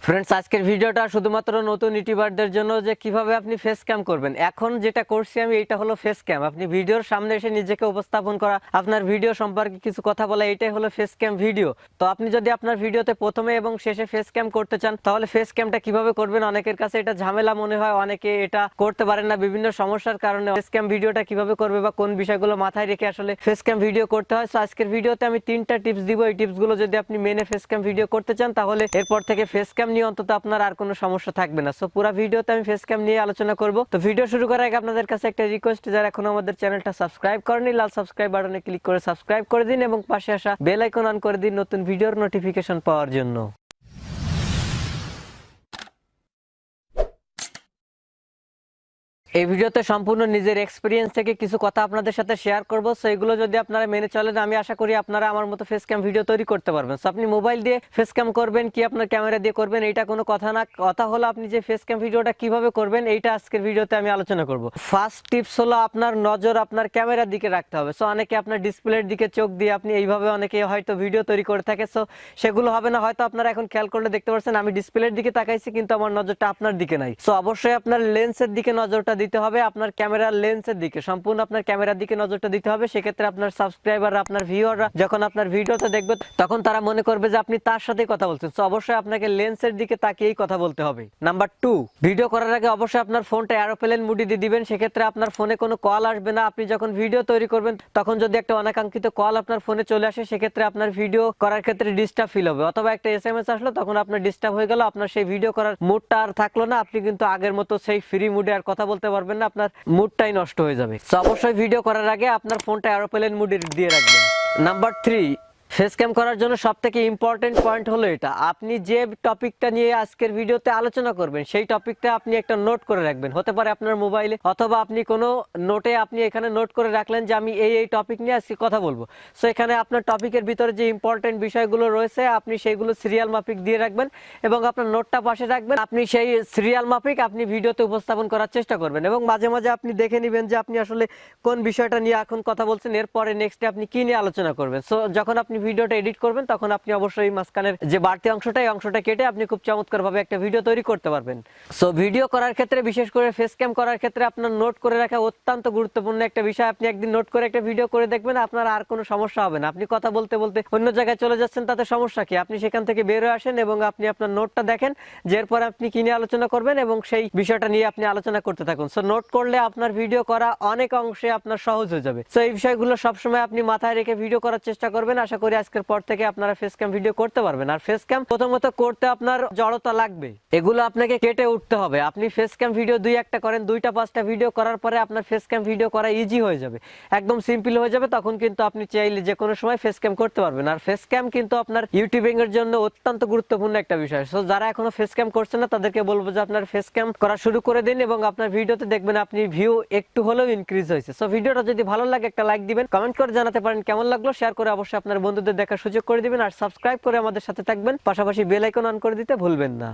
Friends, আজকের ভিডিওটা শুধুমাত্র নতুন ইউটিউবারদের জন্য যে কিভাবে আপনি ফেস ক্যাম করবেন। এখন যেটা করছি আমি, এটা হলো ফেস ক্যাম। আপনি ভিডিওর সামনে এসে নিজেকে উপস্থাপন করা, আপনার ভিডিও সম্পর্কে কিছু কথা বলা, এটাই হলো ফেস ক্যাম ভিডিও। তো আপনি যদি আপনার ভিডিওতে প্রথমে এবং শেষে ফেস ক্যাম করতে চান, তাহলে ফেস ক্যামটা কিভাবে করবেন? অনেকের কাছে এটা ঝামেলা মনে হয়, অনেকে এটা করতে পারেন না বিভিন্ন সমস্যার কারণে। ফেস ক্যাম ভিডিওটা কিভাবে করবে বা কোন বিষয়গুলো মাথায় রেখে আসলে ফেস ক্যাম ভিডিও করতে হয়, সো আজকের ভিডিওতে আমি 3টা টিপস দিব। এই টিপসগুলো যদি আপনি মেনে ফেস ক্যাম ভিডিও করতে চান, তাহলে এরপর থেকে ফেস ক্যাম নিয়ে অন্তত আপনার আর কোনো সমস্যা থাকবে না। সো পুরো ভিডিওতে আমি ফেস ক্যাম নিয়ে আলোচনা করব। তো ভিডিও শুরু করার আগে আপনাদের কাছে একটা রিকোয়েস্ট, যারা এখনো আমাদের চ্যানেলটা সাবস্ক্রাইব করেনি, লাল সাবস্ক্রাইব বাটনে ক্লিক করে সাবস্ক্রাইব করে দিন এবং পাশে আসা বেল আইকন অন করে দিন নতুন ভিডিওর নোটিফিকেশন পাওয়ার জন্য। এই ভিডিওতে সম্পূর্ণ নিজের এক্সপিরিয়েন্স থেকে কিছু কথা আপনাদের সাথে শেয়ার করব। সো এগুলো যদি আপনারা মেনে চলেন, আমি আশা করি আপনারা আমার মতো ফেস ক্যাম ভিডিও তৈরি করতে পারবেন। সো আপনি মোবাইল দিয়ে ফেস ক্যাম করবেন কি আপনার ক্যামেরা দিয়ে করবেন, এইটা কোনো কথা না। কথা হলো আপনি যে ফেস ক্যাম ভিডিওটা কিভাবে করবেন, এইটা আজকের ভিডিওতে আমি আলোচনা করব। ফার্স্ট টিপস হলো আপনার নজর আপনার ক্যামেরার দিকে রাখতে হবে। সো অনেকে আপনার ডিসপ্লের দিকে চোখ দিয়ে আপনি এইভাবে অনেকে হয়তো ভিডিও তৈরি করে থাকে। সো সেগুলো হবে না। হয়তো আপনারা এখন খেয়াল করলে দেখতে পাচ্ছেন আমি ডিসপ্লের দিকে তাকাইছি, কিন্তু আমার নজরটা আপনার দিকে নাই। সো অবশ্যই আপনার লেন্সের দিকে নজরটা দিতে হবে, আপনার ক্যামেরার লেন্সের দিকে, সম্পূর্ণ আপনার ক্যামেরার দিকে নজরটা দিতে হবে। সেক্ষেত্রে আপনার সাবস্ক্রাইবার, আপনার ভিউয়াররা যখন আপনার ভিডিওটা দেখবে, তখন তারা মনে করবে যে আপনি তার সাথে কথা বলছেন। সো অবশ্যই আপনাকে লেন্সের দিকে তাকিয়েই কথা বলতে হবে। নাম্বার 2, ভিডিও করার আগে অবশ্যই আপনার ফোনটা এরোপ্লেন মোডে দিয়ে দিবেন। সেক্ষেত্রে আপনার ফোনে কোনো কল আসবে না। আপনি যখন ভিডিও তৈরি করবেন, তখন যদি একটা অনাকাঙ্ক্ষিত কল আপনার ফোনে চলে আসে, সেক্ষেত্রে আপনার ভিডিও করার ক্ষেত্রে ডিস্টার্ব ফিল হবে। অথবা একটা এসএমএস আসলো, তখন আপনার ডিস্টার্ব হয়ে গেল, আপনার সেই ভিডিও করার মুডটা আর থাকলো না। আপনি কিন্তু আগের মতো সেই ফ্রি মুডে আর কথা বলতে পারবেন না, আপনার মুডটাই নষ্ট হয়ে যাবে। সো অবশ্যই ভিডিও করার আগে আপনার ফোনটা এরোপ্লেন মোডে দিয়ে রাখবেন। নাম্বার 3, ফেস ক্যাম করার জন্য সবথেকে ইম্পর্টেন্ট পয়েন্ট হলো এটা, আপনি যে টপিকটা নিয়ে আজকের ভিডিওতে আলোচনা করবেন, সেই টপিকটা আপনি একটা নোট করে রাখবেন। হতে পারে আপনার মোবাইলে, অথবা আপনি কোনো নোটে আপনি এখানে নোট করে রাখলেন যে আমি এই টপিক নিয়ে আজকে কথা বলবো। সো এখানে আপনার টপিকের ভিতরে যে ইম্পর্টেন্ট বিষয়গুলো রয়েছে, আপনি সেইগুলো সিরিয়াল মাফিক দিয়ে রাখবেন এবং আপনার নোটটা পাশে রাখবেন। আপনি সেই সিরিয়াল মাফিক আপনি ভিডিওতে উপস্থাপন করার চেষ্টা করবেন এবং মাঝে মাঝে আপনি দেখে নেবেন যে আপনি আসলে কোন বিষয়টা নিয়ে এখন কথা বলছেন, এরপরে নেক্সটে আপনি কি নিয়ে আলোচনা করবেন। সো যখন আপনি ভিডিওটা এডিট করবেন, তখন আপনি অবশ্যই মাঝখানের যে বাড়তি অংশটা, এই অংশটা কেটে আপনি খুব চমৎকার ভাবে একটা ভিডিও তৈরি করতে পারবেন। সো ভিডিও করার ক্ষেত্রে, বিশেষ করে ফেস ক্যাম করার ক্ষেত্রে, আপনার নোট করে রাখা অত্যন্ত গুরুত্বপূর্ণ একটা বিষয়। আপনি একদিন নোট করে একটা ভিডিও করে দেখবেন, আপনার আর কোনো সমস্যা হবে না। আপনি কথা বলতে বলতে অন্য জায়গায় চলে যাচ্ছেন, তাতে সমস্যা কি? আপনি সেখান থেকে বের হয়ে আসেন এবং আপনি আপনার নোটটা দেখেন, যে এরপর আপনি কি নিয়ে আলোচনা করবেন এবং সেই বিষয়টা নিয়ে আপনি আলোচনা করতে থাকুন। সো নোট করলে আপনার ভিডিও করা অনেক অংশে আপনার সহজ হয়ে যাবে। সো এই বিষয়গুলো সবসময় আপনি মাথায় রেখে ভিডিও করার চেষ্টা করবেন। আশা করি আজকের পর থেকে আপনারা ফেস ক্যাম ভিডিও করতে পারবেন। আর ফেস ক্যাম প্রথমত করতে আপনার জড়তা লাগবে, এগুলো আপনাকে কেটে উঠতে হবে। আপনি ফেস ক্যাম ভিডিও 2-1টা করেন, 2টা-5টা ভিডিও করার পরে আপনার ফেস ক্যাম ভিডিও করা ইজি হয়ে যাবে, একদম সিম্পল হয়ে যাবে। তখন কিন্তু আপনি চাইলে যে কোনো সময় ফেস ক্যাম করতে পারবেন। আর ফেস ক্যাম কিন্তু আপনার ইউটিউবিং এর জন্য অত্যন্ত গুরুত্বপূর্ণ একটা বিষয়। সো যারা এখনো ফেস ক্যাম করছেন না, তাদেরকে বলবো যে আপনার ফেস ক্যাম করা শুরু করে দিন এবং আপনার ভিডিওতে দেখবেন আপনি ভিউ একটু হলেও ইনক্রিজ হয়েছে। সো ভিডিওটা যদি ভালো লাগে একটা লাইক দিবেন, কমেন্ট করে জানাতে পারেন কেমন লাগলো, শেয়ার করে অবশ্যই আপনার বন্ধুদের দেখার সুযোগ করে দিবেন, আর সাবস্ক্রাইব করে আমাদের সাথে থাকবেন। পাশাপাশি বেল আইকন অন করে দিতে ভুলবেন না।